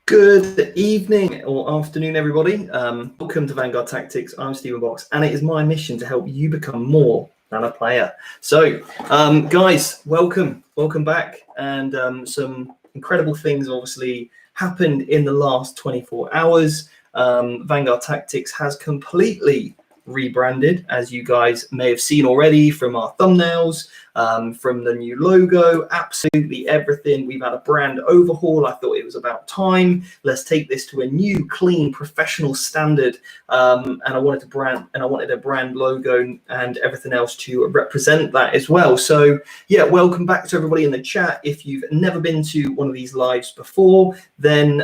Good evening or afternoon, everybody. Welcome to Vanguard Tactics. I'm Stephen Box, and it is my mission to help you become more than a player. So, guys, welcome back. And some incredible things obviously happened in the last 24 hours. Vanguard Tactics has completely rebranded, as you guys may have seen already from our thumbnails, from the new logo, absolutely everything. We've had a brand overhaul. I thought it was about time. Let's take this to a new, clean, professional standard. And I wanted a brand logo and everything else to represent that as well. So yeah, welcome back to everybody in the chat. If you've never been to one of these lives before, then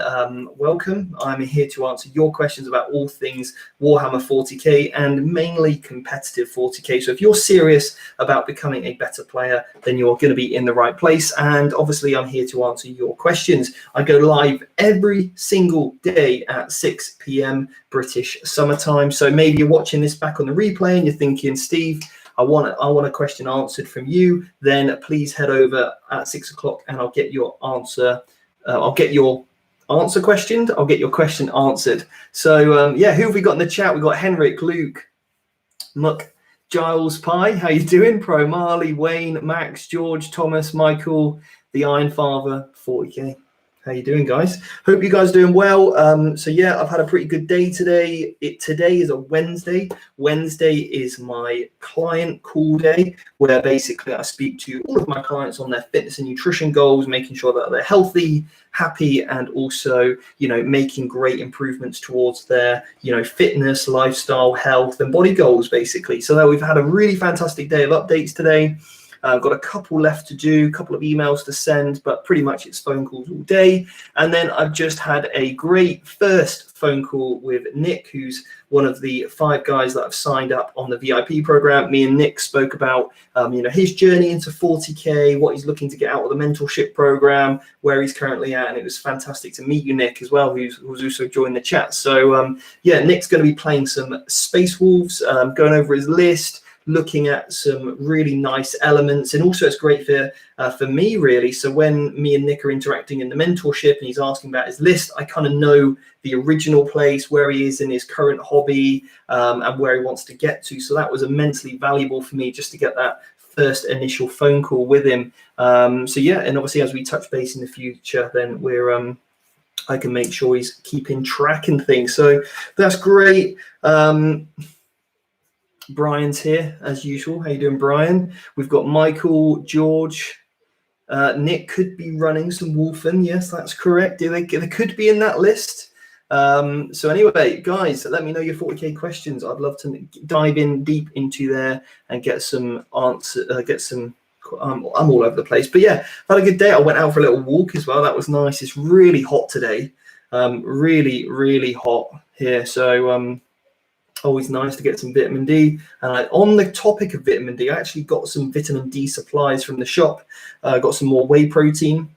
welcome. I'm here to answer your questions about all things Warhammer 40k and mainly competitive 40k. So if you're serious about becoming a better player, then you're going to be in the right place. And obviously I'm here to answer your questions. I go live every single day at 6 p.m. British summertime. So maybe you're watching this back on the replay and you're thinking, Steve, I want a question answered from you. Then please head over at 6 o'clock and I'll get your answer. I'll get your questioned. I'll get your question answered. So yeah, who have we got in the chat? We've got Henrik, Luke, Muck, Giles, Pie, how you doing? Pro Marley, Wayne, Max, George, Thomas, Michael, the Iron Father, 40k. How you doing, guys? Hope you guys are doing well. So yeah, I've had a pretty good day today. Today is a Wednesday. Wednesday is my client call day, where basically I speak to all of my clients on their fitness and nutrition goals, making sure that they're healthy, happy, and also, you know, making great improvements towards their, you know, fitness, lifestyle, health, and body goals, basically. So we've had a really fantastic day of updates today. I've got a couple left to do, a couple of emails to send, but pretty much it's phone calls all day. And then I've just had a great first phone call with Nick, who's one of the 5 guys that I've signed up on the VIP program. Me and Nick spoke about, you know, his journey into 40K, what he's looking to get out of the mentorship program, where he's currently at. And it was fantastic to meet you, Nick, as well, who's also joined the chat. So yeah, Nick's going to be playing some Space Wolves, going over his list, looking at some really nice elements. And also it's great for me, really. So when me and Nick are interacting in the mentorship and he's asking about his list, I kind of know the original place, where he is in his current hobby, and where he wants to get to. So that was immensely valuable for me, just to get that first initial phone call with him. So yeah, and obviously as we touch base in the future, then we're I can make sure he's keeping track and things. So that's great. Brian's here as usual. How you doing, Brian? We've got Michael, George, Nick could be running some Wolfen. Yes, that's correct. They could be in that list. So anyway, guys, let me know your 40k questions. I'd love to dive in deep into there and get some answer. I'm all over the place, but yeah, I've had a good day. I went out for a little walk as well. That was nice. It's really hot today. Really hot here. So always nice to get some vitamin D. And on the topic of vitamin D, I actually got some vitamin D supplies from the shop. Got some more whey protein.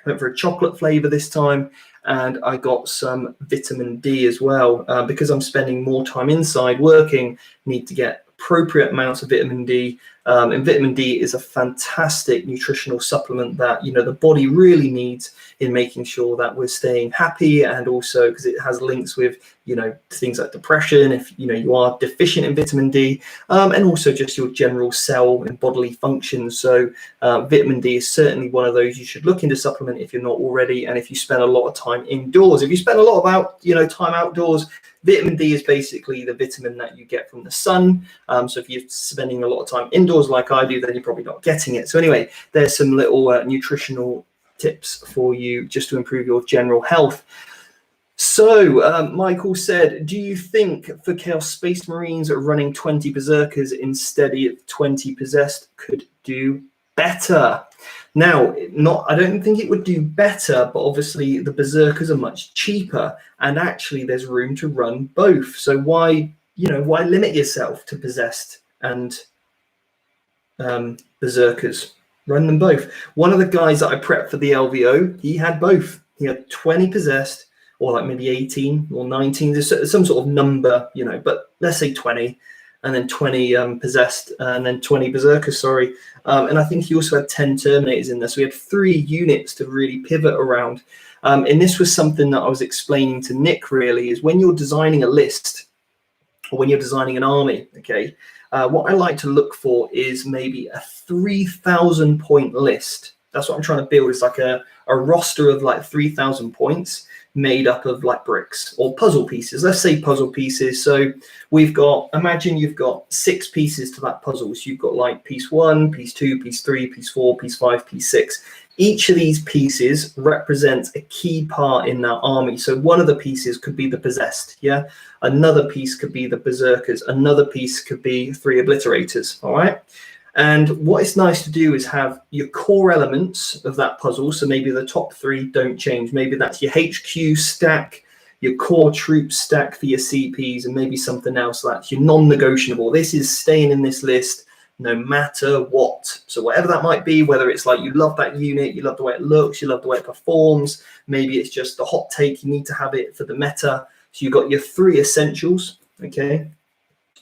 Went for a chocolate flavor this time, and I got some vitamin D as well, because I'm spending more time inside working. Need to get appropriate amounts of vitamin D, and vitamin D is a fantastic nutritional supplement that, you know, the body really needs in making sure that we're staying happy, and also because it has links with, you know, things like depression if, you know, you are deficient in vitamin D, and also just your general cell and bodily functions. So vitamin D is certainly one of those you should look into supplement if you're not already, and if you spend a lot of time indoors. If you spend a lot of time outdoors, vitamin D is basically the vitamin that you get from the sun. So if you're spending a lot of time indoors like I do, then you're probably not getting it. So anyway, there's some little nutritional tips for you just to improve your general health. So Michael said, do you think for Chaos Space Marines running 20 Berserkers instead of 20 Possessed could do better? Now, I don't think it would do better, but obviously the Berserkers are much cheaper, and actually there's room to run both. So why limit yourself to Possessed and Berserkers? Run them both. One of the guys that I prepped for the LVO, he had both. He had 20 Possessed, or like maybe 18 or 19. There's some sort of number, you know, but let's say 20. and then 20 possessed, and then 20 berserkers, sorry. And I think he also had 10 terminators in there. So we had 3 units to really pivot around. And this was something that I was explaining to Nick, really, is when you're designing a list or when you're designing an army, okay, what I like to look for is maybe a 3,000 point list. That's what I'm trying to build. It's like a roster of like 3,000 points made up of like bricks or puzzle pieces. Let's say puzzle pieces. So we've got, imagine you've got 6 pieces to that puzzle. So you've got like piece 1, piece 2, piece 3, piece 4, piece 5, piece 6. Each of these pieces represents a key part in that army. So one of the pieces could be the possessed, yeah? Another piece could be the berserkers. Another piece could be 3 obliterators, all right? And what it's nice to do is have your core elements of that puzzle. So maybe the top 3 don't change. Maybe that's your HQ stack, your core troop stack for your CPs, and maybe something else that's your non-negotiable. This is staying in this list no matter what. So whatever that might be, whether it's like you love that unit, you love the way it looks, you love the way it performs, maybe it's just the hot take, you need to have it for the meta. So you've got your 3 essentials, okay?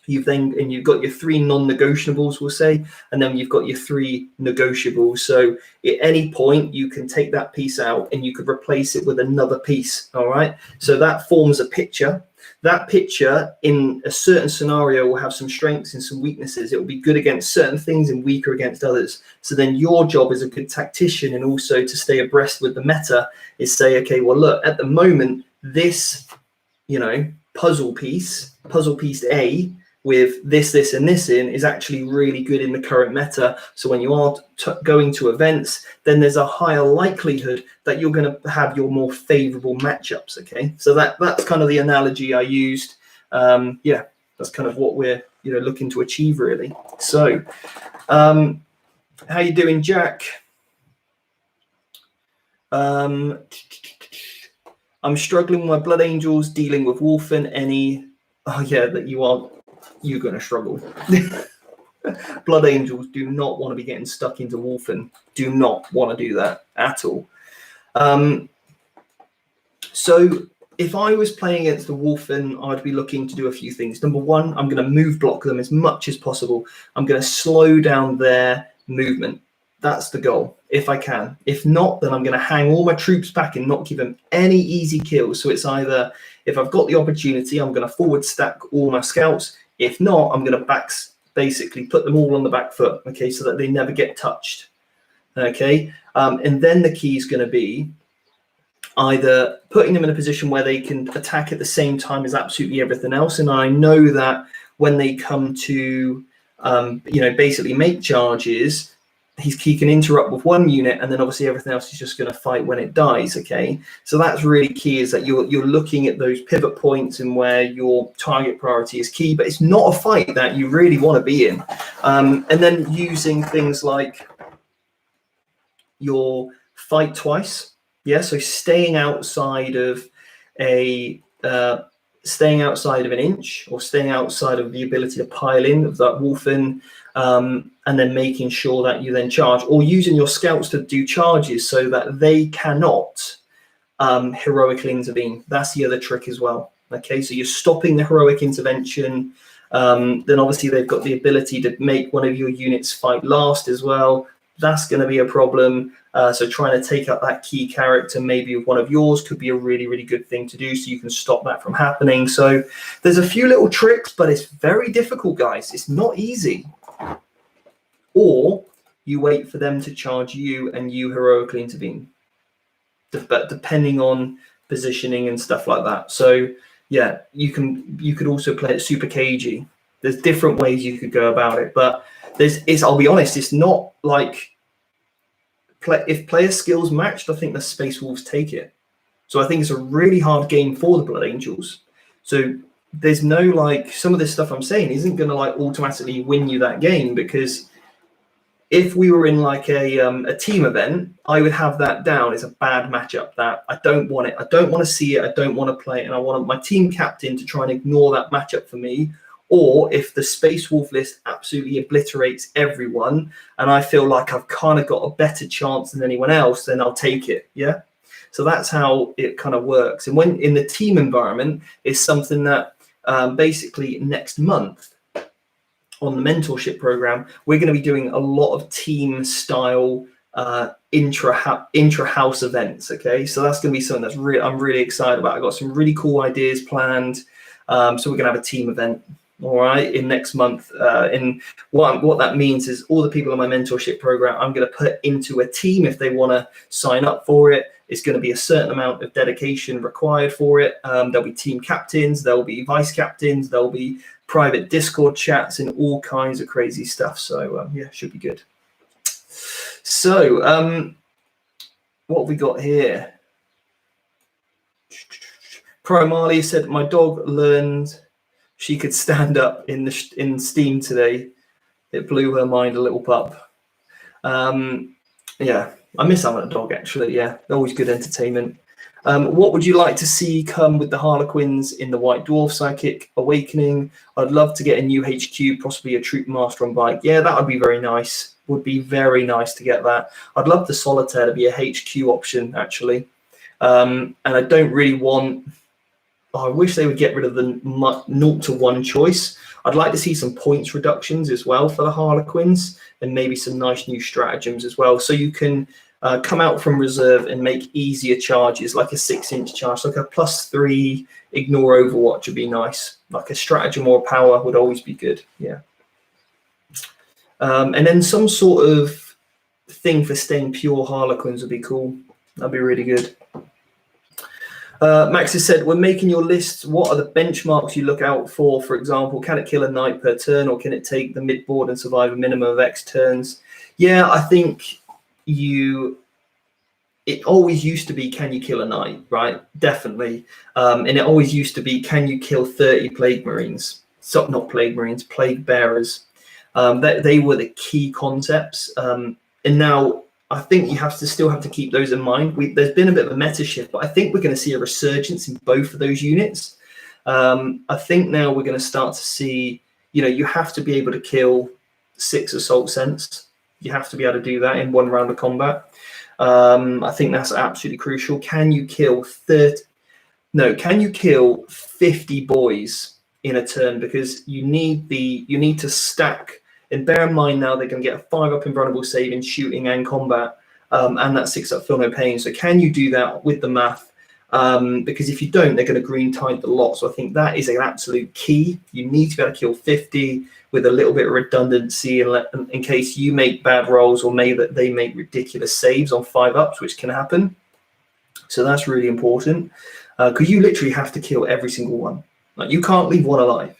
You've got your 3 non-negotiables, we'll say, and then you've got your 3 negotiables. So at any point you can take that piece out and you could replace it with another piece. All right. So that forms a picture. That picture in a certain scenario will have some strengths and some weaknesses. It will be good against certain things and weaker against others. So then your job as a good tactician and also to stay abreast with the meta is say, okay, well, look, at the moment, this, you know, puzzle piece A, with this, and this in is actually really good in the current meta. So when you are going to events, then there's a higher likelihood that you're going to have your more favorable matchups, okay? So that's kind of the analogy I used. Yeah, that's kind of what we're, you know, looking to achieve, really. So how you doing, Jack? I'm struggling with my Blood Angels, dealing with Wolfen. Oh, yeah, that you're going to struggle. Blood Angels do not want to be getting stuck into Wolfen. Do not want to do that at all. So if I was playing against the Wolfen, I'd be looking to do a few things. Number 1, I'm going to move block them as much as possible. I'm going to slow down their movement. That's the goal, if I can. If not, then I'm going to hang all my troops back and not give them any easy kills. So it's either, if I've got the opportunity, I'm going to forward stack all my scouts. If not, I'm going to basically put them all on the back foot, okay, so that they never get touched, okay? And then the key is going to be either putting them in a position where they can attack at the same time as absolutely everything else. And I know that when they come to, you know, basically make charges, he can interrupt with 1 unit, and then obviously everything else is just going to fight when it dies, okay? So that's really key, is that you're looking at those pivot points and where your target priority is key, but it's not a fight that you really want to be in. And then using things like your fight twice, yeah? So staying outside of an inch, or staying outside of the ability to pile in of that Wolfen, and then making sure that you then charge, or using your scouts to do charges so that they cannot heroically intervene. That's the other trick as well. Okay, so you're stopping the heroic intervention. Then obviously they've got the ability to make one of your units fight last as well. That's going to be a problem. So trying to take out that key character, maybe one of yours, could be a really, really good thing to do, so you can stop that from happening. So there's a few little tricks, but it's very difficult, guys. It's not easy. Or you wait for them to charge you and you heroically intervene, but depending on positioning and stuff like that. So yeah, you could also play it super cagey. There's different ways you could go about it, but I'll be honest, it's not like if player skills matched, I think the Space Wolves take it. So I think it's a really hard game for the Blood Angels. So there's no, like, some of this stuff I'm saying isn't going to like automatically win you that game, because if we were in like a team event, I would have that down as a bad matchup that I don't want it. I don't want to see it. I don't want to play it. And I want my team captain to try and ignore that matchup for me. Or if the Space Wolf list absolutely obliterates everyone and I feel like I've kind of got a better chance than anyone else, then I'll take it. Yeah. So that's how it kind of works. And when in the team environment is something that basically next month, on the mentorship program, we're going to be doing a lot of team style intra-house events. Okay, so that's going to be something that's I'm really excited about. I've got some really cool ideas planned. So we're going to have a team event, all right, in next month. In what that means is all the people on my mentorship program, I'm going to put into a team if they want to sign up for it. It's going to be a certain amount of dedication required for it. There'll be team captains, there'll be vice captains, there'll be private Discord chats and all kinds of crazy stuff. So yeah, should be good. So what have we got here? Pro Marley said, my dog learned she could stand up in Steam today. It blew her mind, a little pup. Yeah, I miss having a dog, actually. Yeah, always good entertainment. What would you like to see come with the Harlequins in the White Dwarf Psychic Awakening? I'd love to get a new HQ, possibly a Troop Master on bike. Yeah, that would be very nice. Would be very nice to get that. I'd love the Solitaire to be a HQ option, actually. And I don't really want... I wish they would get rid of the 0 to 1 choice. I'd like to see some points reductions as well for the Harlequins, and maybe some nice new stratagems as well. So you can come out from reserve and make easier charges, like a 6-inch charge, like a +3 ignore Overwatch would be nice. Like a stratagem or power would always be good. Yeah. And then some sort of thing for staying pure Harlequins would be cool. That'd be really good. Max has said, when making your lists, what are the benchmarks you look out for? For example, can it kill a knight per turn, or can it take the mid-board and survive a minimum of X turns? Yeah, I think it always used to be, can you kill a knight, right? Definitely. And it always used to be, can you kill 30 plague marines? So, not plague marines, plague bearers. They were the key concepts. And now I think you still have to keep those in mind. There's been a bit of a meta shift, but I think we're going to see a resurgence in both of those units. I think now we're going to start to see, you have to be able to kill 6 assault cents. You have to be able to do that in one round of combat. I think that's absolutely crucial. Can you kill 50 boys in a turn? Because you need to stack. And bear in mind now they're going to get a 5-up invulnerable save in shooting and combat, and that 6-up feel no pain. So can you do that with the math? Because if you don't, they're going to green tide the lot. So I think that is an absolute key. You need to be able to kill 50 with a little bit of redundancy in case you make bad rolls, or maybe that they make ridiculous saves on 5-ups, which can happen. So that's really important, because you literally have to kill every single one. Like, you can't leave one alive,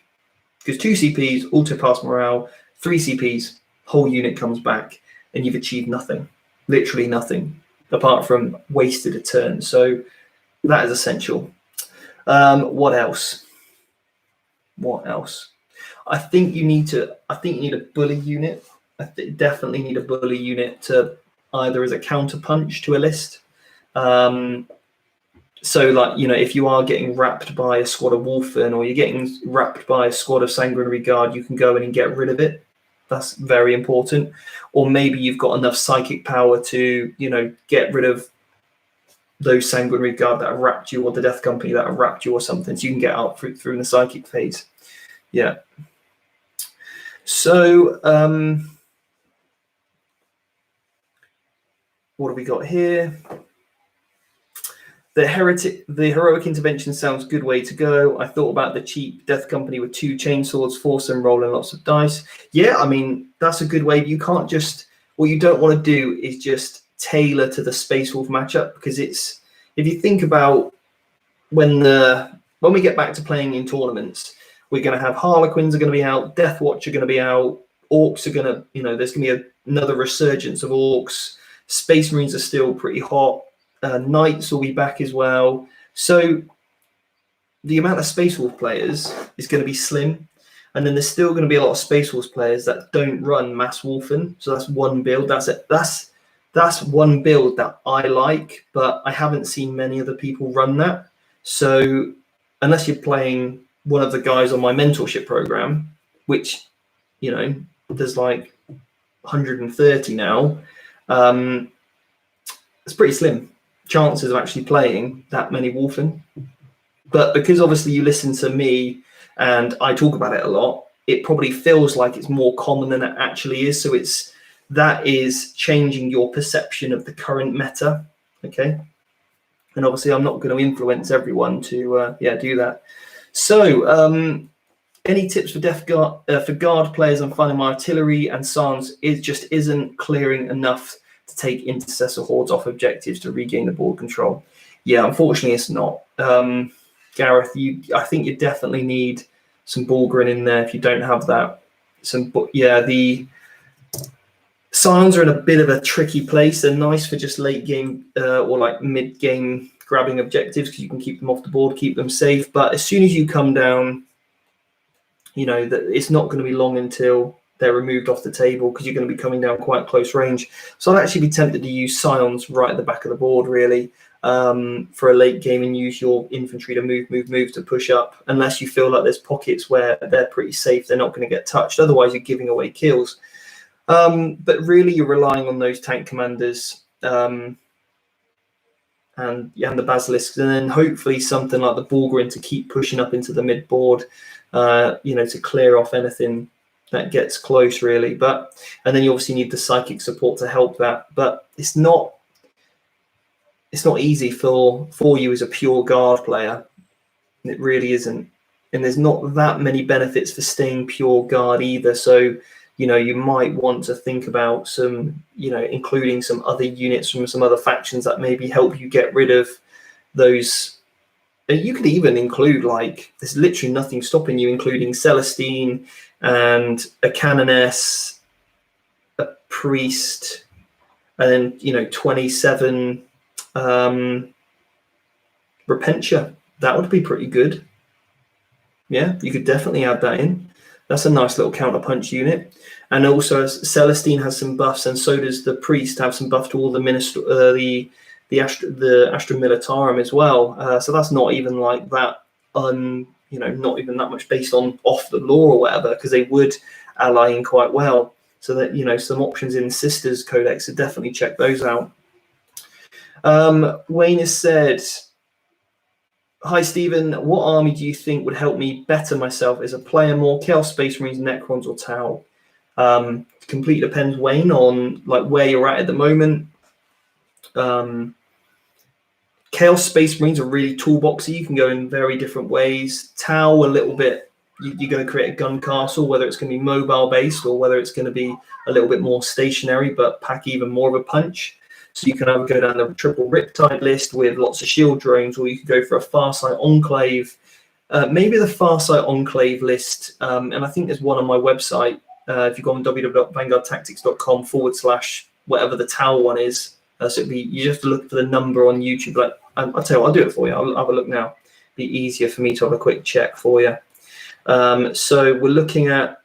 because 2 CPs, auto pass morale, 3 CPs, whole unit comes back, and you've achieved nothing, literally nothing, apart from wasted a turn. So that is essential. What else? I think you need a bully unit. Definitely need a bully unit to either as a counter punch to a list. So, like, if you are getting wrapped by a squad of Wolfen, or you're getting wrapped by a squad of Sanguinary Guard, you can go in and get rid of it. That's very important. Or maybe you've got enough psychic power to, get rid of those Sanguinary Guard that have wrapped you, or the Death Company that have wrapped you, or something, so you can get out through the psychic phase. Yeah. So, what have we got here? The heroic intervention sounds good way to go. I thought about the cheap Death Company with 2 chainswords, force them rolling lots of dice. Yeah, I mean, that's a good way. You can't just, what you don't want to do is just tailor to the Space Wolf matchup, because if you think about when we get back to playing in tournaments, we're going to have Harlequins are going to be out, Death Watch are going to be out, Orcs are going to, there's going to be another resurgence of Orcs, Space Marines are still pretty hot. Knights will be back as well. So the amount of Space Wolf players is going to be slim. And then there's still going to be a lot of Space Wolf players that don't run Mass Wolfen. So that's one build. That's it. That's one build that I like, but I haven't seen many other people run that. So unless you're playing one of the guys on my mentorship program, which, there's like 130 now, it's pretty slim chances of actually playing that many Wolfen. But because obviously you listen to me and I talk about it a lot, it probably feels like it's more common than it actually is. So that is changing your perception of the current meta. Okay. And obviously I'm not going to influence everyone to do that. So any tips for guard players on finding my artillery and SARMs? It just isn't clearing enough to take intercessor hordes off objectives to regain the board control. Yeah, unfortunately it's not. Gareth, I think you definitely need some Bulgrin in there if you don't have that. The Scions are in a bit of a tricky place. They're nice for just late game or like mid game grabbing objectives because you can keep them off the board, keep them safe. But as soon as you come down, you know that it's not going to be long until they're removed off the table because you're going to be coming down quite close range. So I'd actually be tempted to use Scions right at the back of the board, really, for a late game, and use your infantry to move to push up, unless you feel like there's pockets where they're pretty safe, they're not going to get touched. Otherwise, you're giving away kills. But really, you're relying on those tank commanders and the basilisks, and then hopefully something like the Bulgrin to keep pushing up into the mid board, to clear off anything that gets close, really. And then you obviously need the psychic support to help that. But it's not easy for you as a pure guard player. It really isn't. And there's not that many benefits for staying pure guard either. So, you might want to think about some, including some other units from some other factions that maybe help you get rid of those. You could even include, like, there's literally nothing stopping you including Celestine and a Canoness, a Priest, and then, 27 Repentia. That would be pretty good. Yeah, you could definitely add that in. That's a nice little counterpunch unit. And also, Celestine has some buffs, and so does the Priest have some buff to all the Astra Militarum as well. So that's not even like that, not even that much based on off the lore or whatever, because they would ally in quite well. So that, some options in Sisters Codex, so definitely check those out. Wayne has said, hi, Stephen. What army do you think would help me better myself as a player more? Chaos Space Marines, Necrons, or Tau? Completely depends, Wayne, on like where you're at the moment. Chaos Space Marines are really toolboxy. You can go in very different ways. Tau, a little bit, you're going to create a gun castle, whether it's going to be mobile based or whether it's going to be a little bit more stationary, but pack even more of a punch. So you can either go down the triple Riptide list with lots of shield drones, or you could go for a Farsight Enclave. Maybe the Farsight Enclave list, and I think there's one on my website. If you go on www.vanguardtactics.com/whatever the Tau one is. So you just have to look for the number on YouTube. Like, I'll tell you what, I'll do it for you. I'll have a look now. Be easier for me to have a quick check for you. So we're looking at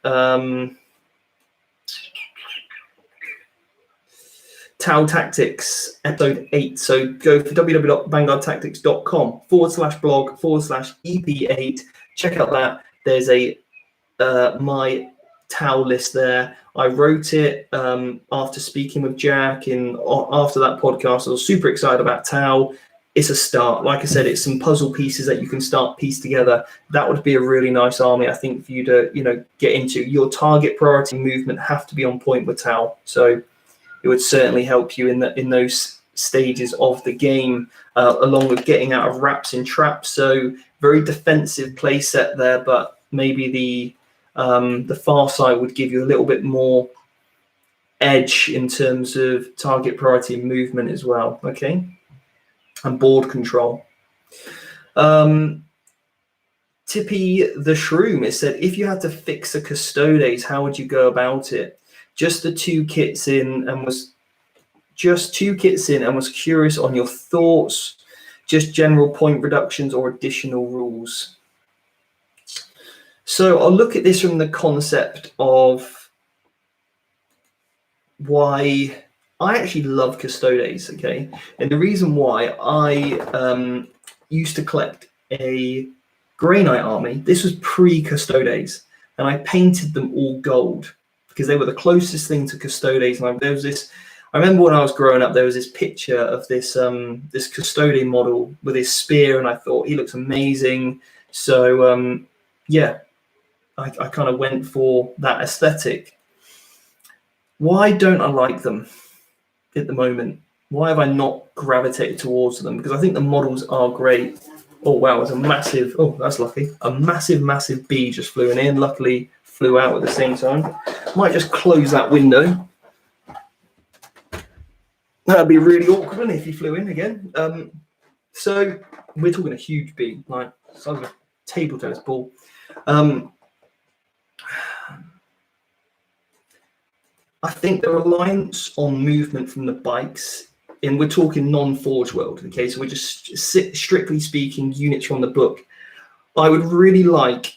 Tau Tactics, episode 8. So go for www.vanguardtactics.com/blog/EP8. Check out that. There's a my Tau list there. I wrote it after speaking with Jack after that podcast. I was super excited about Tau. It's a start. Like I said, it's some puzzle pieces that you can start piece together. That would be a really nice army, I think, for you to get into. Your target priority movement have to be on point with Tau. So it would certainly help you in those stages of the game, along with getting out of wraps and traps. So very defensive play set there, but maybe the Farsight would give you a little bit more edge in terms of target priority and movement as well. Okay, and board control. Tippy the Shroom, it said, if you had to fix a Custodes, how would you go about it? Just 2 kits in and was curious on your thoughts, just general point reductions or additional rules. So I'll look at this from the concept of why I actually love Custodes, okay? And the reason why I used to collect a Grey Knight army, this was pre-Custodes, and I painted them all gold because they were the closest thing to Custodes. And there was this, I remember when I was growing up, there was this picture of this this Custode model with his spear, and I thought he looks amazing. So yeah, I kind of went for that aesthetic. Why don't I like them at the moment? Why have I not gravitated towards them? Because I think the models are great. Oh, wow, it's a massive, oh, that's lucky. A massive bee just flew in here and luckily flew out at the same time. Might just close that window. That'd be really awkward if he flew in again. So we're talking a huge bee, like size of a table tennis ball. I think the reliance on movement from the bikes, and we're talking non-Forge world, okay, so we're just strictly speaking units from the book. I would really like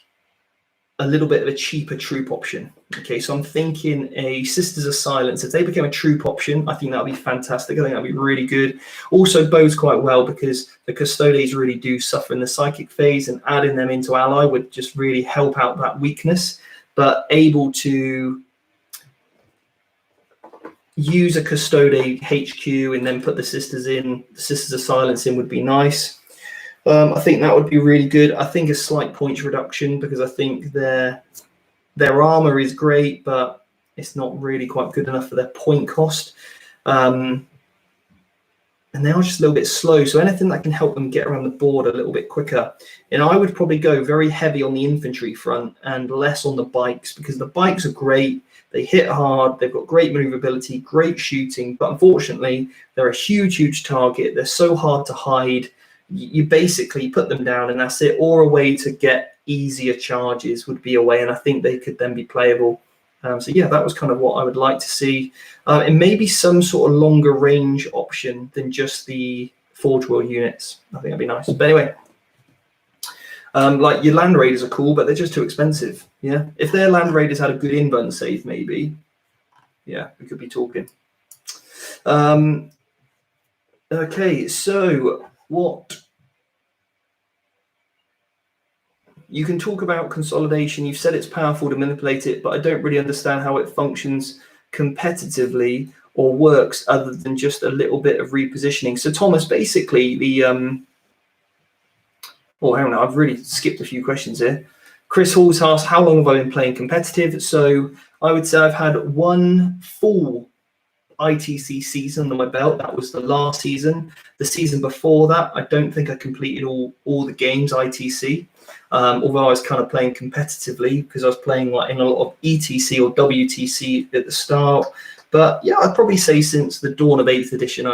a little bit of a cheaper troop option. Okay, so I'm thinking a Sisters of Silence. If they became a troop option, I think that would be fantastic. I think that would be really good. Also bodes quite well because the Custodes really do suffer in the psychic phase, and adding them into ally would just really help out that weakness. But able to use a Custode HQ and then put the Sisters of Silence in would be nice. I think that would be really good. I think a slight points reduction because I think their armor is great, but it's not really quite good enough for their point cost. And they are just a little bit slow. So anything that can help them get around the board a little bit quicker. And I would probably go very heavy on the infantry front and less on the bikes, because the bikes are great. They hit hard. They've got great maneuverability, great shooting. But unfortunately, they're a huge target. They're so hard to hide. You basically put them down and that's it. Or a way to get easier charges would be a way. And I think they could then be playable. So yeah, that was kind of what I would like to see. And maybe some sort of longer range option than just the Forge World units. I think that'd be nice. But anyway, like your Land Raiders are cool, but they're just too expensive. Yeah, if their Land Raiders had a good invuln save, maybe, yeah, we could be talking. Okay, so what? You can talk about consolidation. You've said it's powerful to manipulate it, but I don't really understand how it functions competitively or works other than just a little bit of repositioning. So Thomas, basically the, oh, hang on, I've really skipped a few questions here. Chris Hall's asked, how long have I been playing competitive? So I would say I've had one full ITC season on my belt. That was the last season. The season before that, I don't think I completed all the games ITC. Although I was kind of playing competitively because I was playing like in a lot of ETC or WTC at the start. But yeah, I'd probably say since the dawn of 8th edition,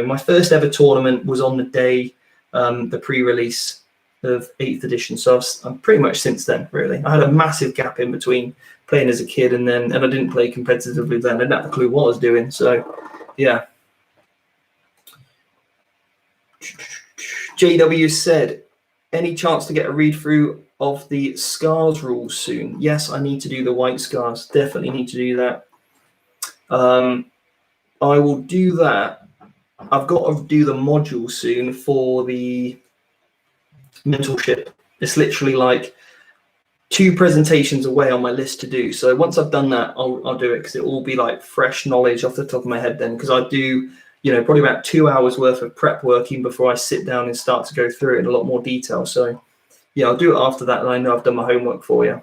my first ever tournament was on the day, the pre-release of 8th edition. So I'm pretty much since then, really. I had a massive gap in between playing as a kid and I didn't play competitively then. I didn't have a clue what I was doing. So yeah. JW said, any chance to get a read through of the scars rules soon? Yes, I need to do the white scars. Definitely need to do that. I will do that. I've got to do the module soon for the mentorship. It's literally like 2 presentations away on my list to do. So once I've done that, I'll do it because it will be like fresh knowledge off the top of my head then, because I do probably about 2 hours worth of prep working before I sit down and start to go through it in a lot more detail. So yeah, I'll do it after that, and I know I've done my homework for you.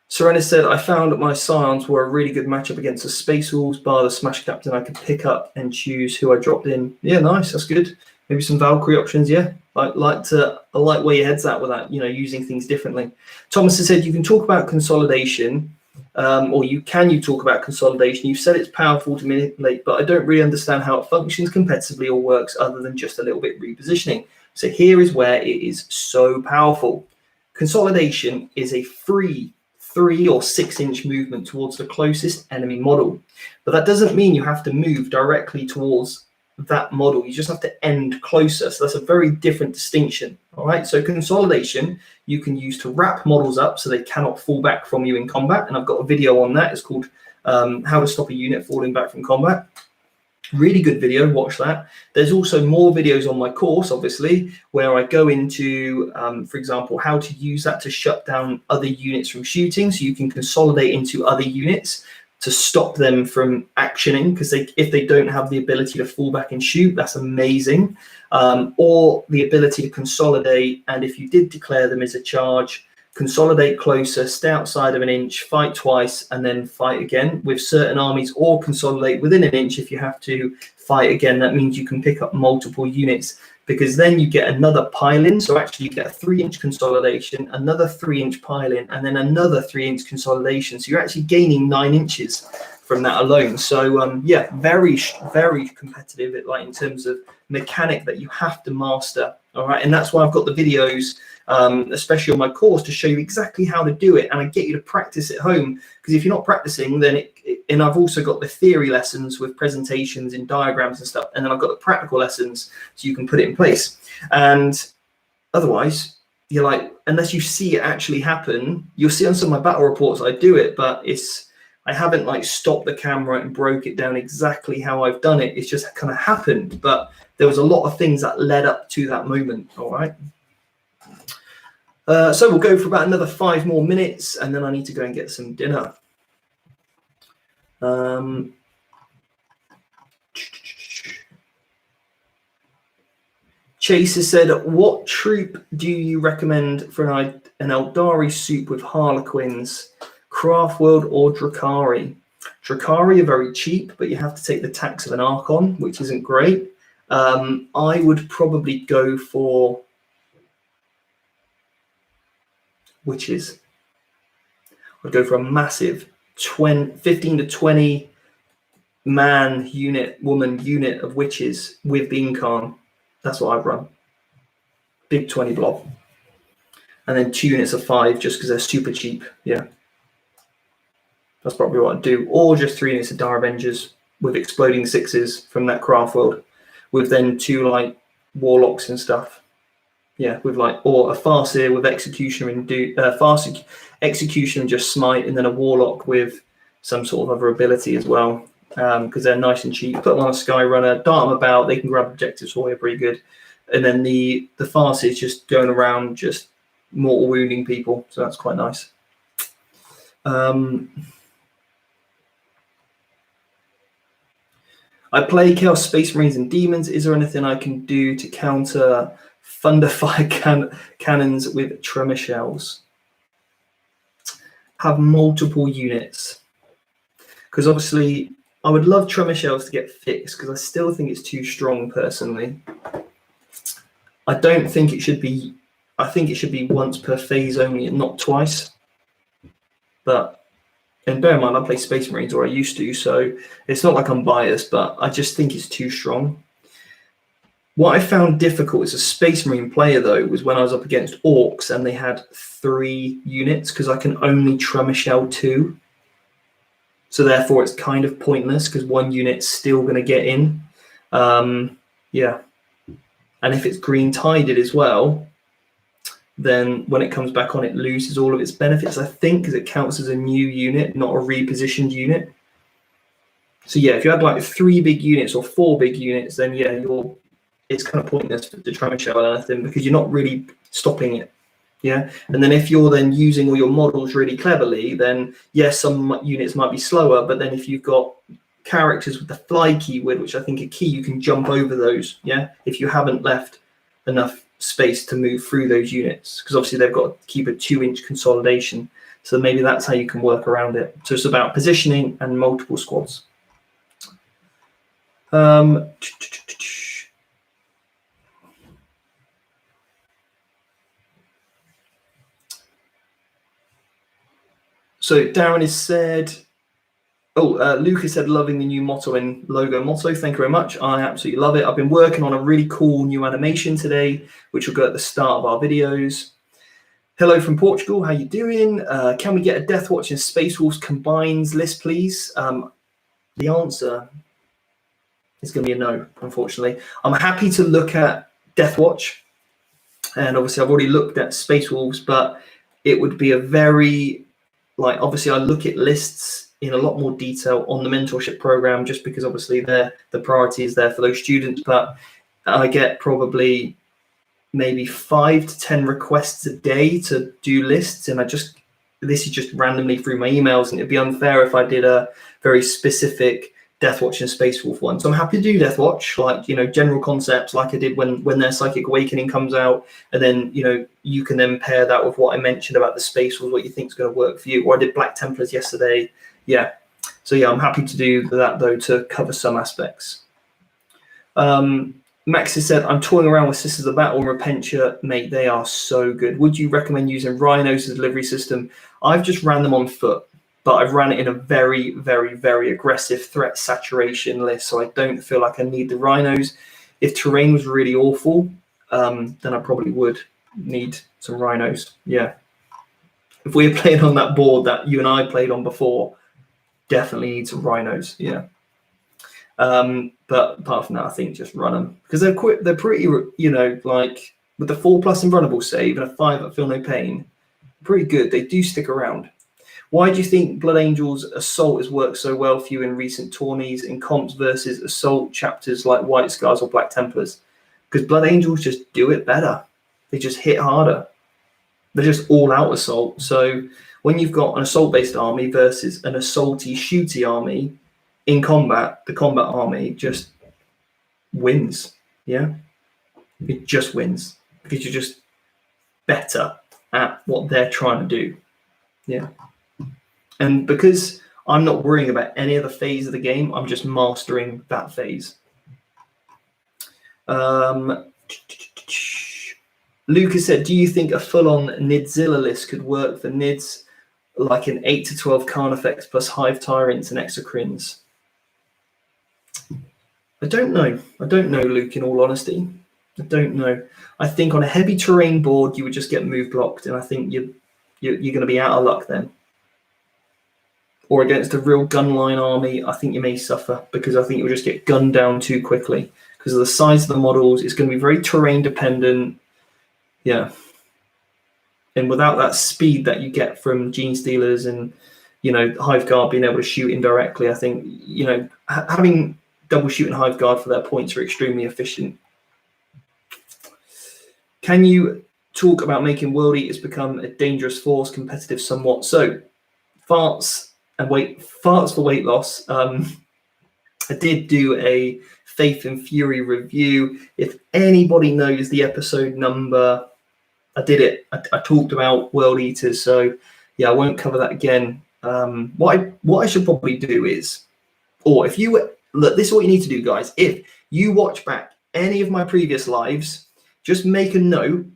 Serena said, I found that my Scions were a really good matchup against the Space Wolves, bar the Smash Captain. I could pick up and choose who I dropped in. Yeah, nice, that's good. Maybe some Valkyrie options, yeah. I like where your head's at with that, using things differently. Thomas has said, you can talk about consolidation. Or you talk about consolidation. You've said it's powerful to manipulate, but I don't really understand how it functions competitively or works other than just a little bit repositioning. So here is where it is so powerful. Consolidation is a free 3 or 6 inch movement towards the closest enemy model, but that doesn't mean you have to move directly towards that model. You just have to end closer. So that's a very different distinction. All right, so consolidation you can use to wrap models up so they cannot fall back from you in combat, and I've got a video on that. It's called how to stop a unit falling back from combat. Really good video, watch that. There's also more videos on my course, obviously, where I go into, for example, how to use that to shut down other units from shooting, so you can consolidate into other units to stop them from actioning, because if they don't have the ability to fall back and shoot, that's amazing. Or the ability to consolidate, and if you did declare them as a charge, consolidate closer, stay outside of an inch, fight twice, and then fight again with certain armies, or consolidate within an inch if you have to fight again. That means you can pick up multiple units, because then you get another pile-in. So actually you get a 3-inch consolidation, another 3-inch pile-in, and then another 3-inch consolidation. So you're actually gaining 9 inches from that alone. So yeah, very, very competitive, like in terms of mechanic that you have to master. All right, and that's why I've got the videos, especially on my course, to show you exactly how to do it, and I get you to practice at home, because if you're not practicing, then and I've also got the theory lessons with presentations and diagrams and stuff, and then I've got the practical lessons so you can put it in place. And otherwise, you're like, unless you see it actually happen, you'll see on some of my battle reports I do it, but I haven't like stopped the camera and broke it down exactly how I've done it. It's just kind of happened, but there was a lot of things that led up to that moment. All right. So we'll go for about another 5 more minutes, and then I need to go and get some dinner. Chase has said, what troop do you recommend for an Eldari soup with Harlequins, Craft World or Drakari? Drakari are very cheap, but you have to take the tax of an Archon, which isn't great. I would probably go for witches. I'd go for a massive 15 to 20 man unit, woman unit of witches with Bean Khan. That's what I'd run. Big 20 blob. And then 2 units of 5 just because they're super cheap. Yeah. That's probably what I'd do. Or just 3 units of Dire Avengers with exploding 6s from that Craft World, with then 2 like Warlocks and stuff. Yeah, with like, or a Farseer with Executioner and Execution and just Smite, and then a Warlock with some sort of other ability as well, because they're nice and cheap. Put them on a Sky Runner, dart them about, they can grab objectives for you pretty good. And then the Farseer is just going around just mortal wounding people, so that's quite nice. I play Chaos Space Marines and Demons. Is there anything I can do to counter Thunderfire cannons with Tremor Shells? Have multiple units. Because obviously, I would love Tremor Shells to get fixed, because I still think it's too strong personally. I don't think it should be, I think it should be once per phase only and not twice. But, and bear in mind, I play Space Marines, or I used to, so it's not like I'm biased, but I just think it's too strong. What I found difficult as a Space Marine player, though, was when I was up against Orcs and they had 3 units, because I can only Tremor Shell 2. So therefore, it's kind of pointless, because 1 unit's still going to get in. Yeah. And if it's green-tided as well, then when it comes back on, it loses all of its benefits, I think, because it counts as a new unit, not a repositioned unit. So yeah, if you had like 3 big units or 4 big units, then yeah, it's kind of pointless to Tremor Shell or anything, because you're not really stopping it. Yeah, and then if you're then using all your models really cleverly, then yes, some units might be slower, but then if you've got characters with the fly keyword, which I think are key, you can jump over those. Yeah, if you haven't left enough space to move through those units, because obviously they've got to keep a 2-inch consolidation. So maybe that's how you can work around it. So it's about positioning and multiple squads. So Darren has said, Lucas said, loving the new motto and logo motto. Thank you very much. I absolutely love it. I've been working on a really cool new animation today, which will go at the start of our videos. Hello from Portugal. How you doing? Can we get a Death Watch and Space Wolves combines list, please? The answer is going to be a no, unfortunately. I'm happy to look at Death Watch, and obviously I've already looked at Space Wolves, but it would be a very, like, obviously I look at lists in a lot more detail on the mentorship program, just because obviously the priority is there for those students, but I get probably maybe 5 to 10 requests a day to do lists, and this is just randomly through my emails, and it'd be unfair if I did a very specific Deathwatch and Space Wolf one. So I'm happy to do Deathwatch, like, you know, general concepts like I did when their Psychic Awakening comes out, and then, you know, you can then pair that with what I mentioned about the Space Wolf, what you think is going to work for you. Or I did Black Templars yesterday. Yeah. So yeah, I'm happy to do that though, to cover some aspects. Max has said, I'm toying around with Sisters of Battle and Repentia, mate, they are so good. Would you recommend using Rhinos as a delivery system? I've just ran them on foot, but I've ran it in a very, very, very aggressive threat saturation list, so I don't feel like I need the Rhinos. If terrain was really awful, then I probably would need some Rhinos, yeah. If we had played on that board that you and I played on before, definitely need some Rhinos, yeah. But apart from that, I think just run them, because they're quick. They're pretty, you know, like with the 4+ invulnerable save and a 5 at Feel No Pain, pretty good. They do stick around. Why do you think Blood Angels Assault has worked so well for you in recent tourneys in comps versus Assault chapters like White Scars or Black Templars? Because Blood Angels just do it better. They just hit harder. They're just all out assault. So when you've got an assault-based army versus an assaulty, shooty army, in combat, the combat army just wins, yeah? It just wins because you're just better at what they're trying to do, yeah? And because I'm not worrying about any other phase of the game, I'm just mastering that phase. Lucas said, do you think a full-on Nidzilla list could work for Nids, like an 8 to 12 Khan effects plus Hive Tyrants and Exocrines? I don't know. I don't know, Luke, in all honesty. I don't know. I think on a heavy terrain board, you would just get move blocked, and I think you're going to be out of luck then. Or against a real gunline army, I think you may suffer, because I think you'll just get gunned down too quickly. Because of the size of the models, it's going to be very terrain dependent. Yeah. And without that speed that you get from Gene Stealers and, you know, Hive Guard being able to shoot indirectly, I think, you know, having double shoot and Hive Guard for their points are extremely efficient. Can you talk about making World Eaters become a dangerous force, competitive somewhat? So, farts for weight loss. I did do a Faith and Fury review. If anybody knows the episode number, I did it. I talked about World Eaters, so yeah, I won't cover that again. What I should probably do is, or if you look, this is what you need to do, guys. If you watch back any of my previous lives, just make a note,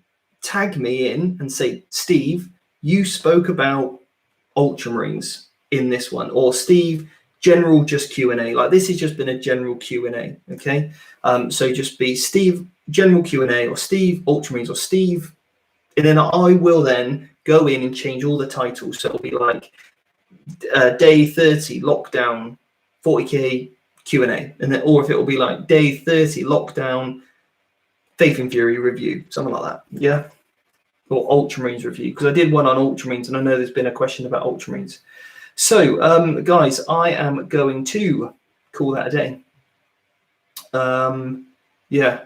tag me in and say, Steve, you spoke about Ultramarines in this one, or Steve, general just Q&A. Like, this has just been a general Q&A, okay? So just be Steve, general Q&A, or Steve, Ultramarines, or Steve, and then I will then go in and change all the titles. So it'll be like day 30, lockdown, 40k, Q&A, and then, or if it will be like day 30 lockdown, Faith and Fury review, something like that, yeah, or Ultramarines review, because I did one on Ultramarines, and I know there's been a question about Ultramarines. So, guys, I am going to call that a day. Yeah.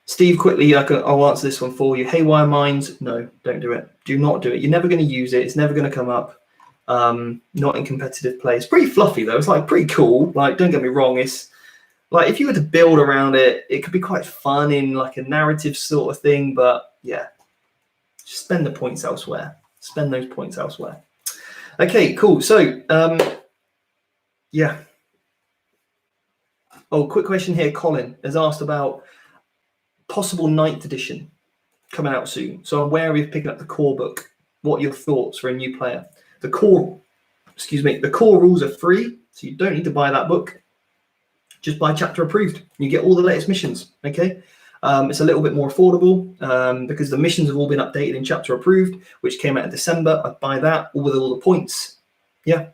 Steve, quickly, I'll answer this one for you. Haywire Mines, no, don't do it. Do not do it. You're never going to use it. It's never going to come up. Not in competitive play. It's pretty fluffy though. It's like pretty cool. Like, don't get me wrong. It's like if you were to build around it, it could be quite fun in like a narrative sort of thing. But yeah, just spend the points elsewhere. Spend those points elsewhere. Okay, cool. So yeah. Oh, quick question here. Colin has asked about possible 9th edition coming out soon. So I'm wary of picking up the core book. What are your thoughts for a new player? The core rules are free, so you don't need to buy that book. Just buy chapter approved. You get all the latest missions, okay? It's a little bit more affordable because the missions have all been updated in chapter approved, which came out in December. I'd buy that all with all the points. Yeah,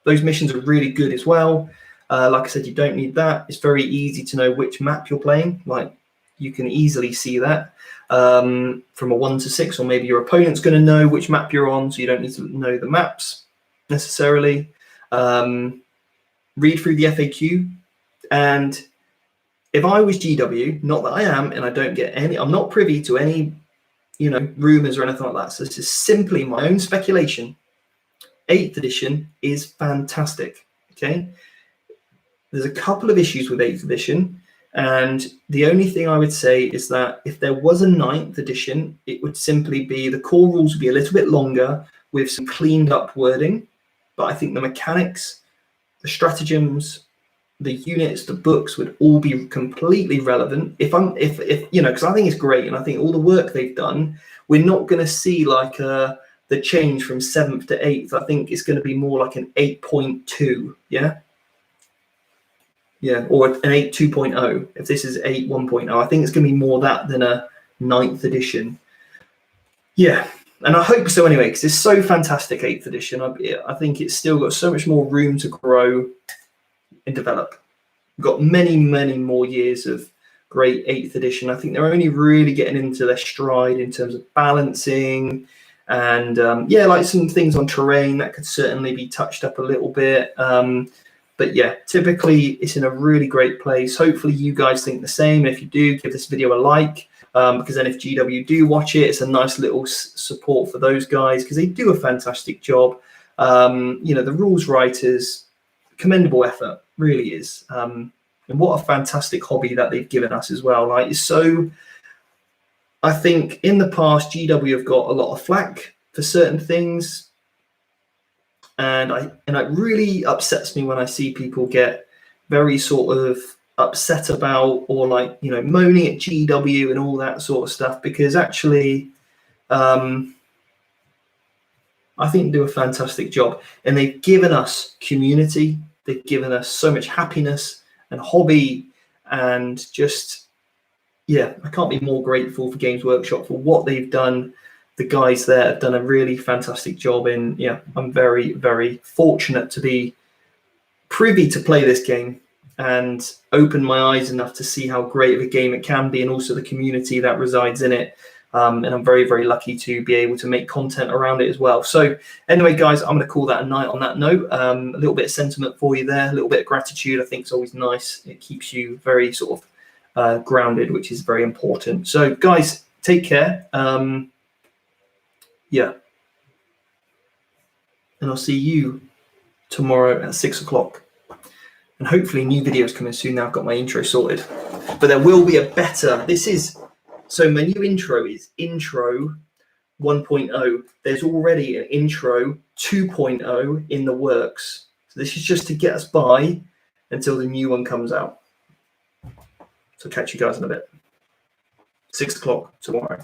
those missions are really good as well. Like I said, you don't need that. It's very easy to know which map you're playing. Like, you can easily see that from a 1 to 6, or maybe your opponent's going to know which map you're on, so you don't need to know the maps necessarily. Read through the FAQ, and if I was GW, not that I am, and I don't get any, I'm not privy to any, you know, rumors or anything like that. So this is simply my own speculation. 8th edition is fantastic. Okay, there's a couple of issues with 8th edition, and the only thing I would say is that if there was a 9th edition, it would simply be the core rules would be a little bit longer with some cleaned up wording, but I think the mechanics, the stratagems, the units, the books would all be completely relevant. If you know, because I think it's great, and I think all the work they've done, we're not going to see like the change from 7th to 8th. I think it's going to be more like an 8.2, yeah, or an 8 2.0. If this is 8 1.0, I think it's going to be more that than a 9th edition. Yeah, and I hope so anyway, because it's so fantastic. 8th edition, I think it's still got so much more room to grow and develop. We've got many more years of great 8th edition. I think they're only really getting into their stride in terms of balancing and like some things on terrain that could certainly be touched up a little bit. But yeah, typically it's in a really great place. Hopefully you guys think the same. If you do, give this video a like, because then if GW do watch it, it's a nice little support for those guys, because they do a fantastic job. You know, the rules writers, commendable effort, really is. And what a fantastic hobby that they've given us as well. Like, it's so, I think in the past, GW have got a lot of flack for certain things. And it really upsets me when I see people get very sort of upset about, or like, you know, moaning at GW and all that sort of stuff, because actually, I think they do a fantastic job, and they've given us community. They've given us so much happiness and hobby, and just, yeah, I can't be more grateful for Games Workshop for what they've done. The guys there have done a really fantastic job, and yeah, I'm very fortunate to be privy to play this game and open my eyes enough to see how great of a game it can be, and also the community that resides in it. And I'm very lucky to be able to make content around it as well. So anyway, guys, I'm going to call that a night on that note. A little bit of sentiment for you there, a little bit of gratitude. I think it's always nice. It keeps you very sort of grounded, which is very important. So guys, take care. Yeah, and I'll see you tomorrow at 6 o'clock, and hopefully new videos coming soon. Now I've got my intro sorted, but there will be a better, so my new intro is intro 1.0. There's already an intro 2.0 in the works, so this is just to get us by until the new one comes out. So catch you guys in a bit. 6 o'clock tomorrow.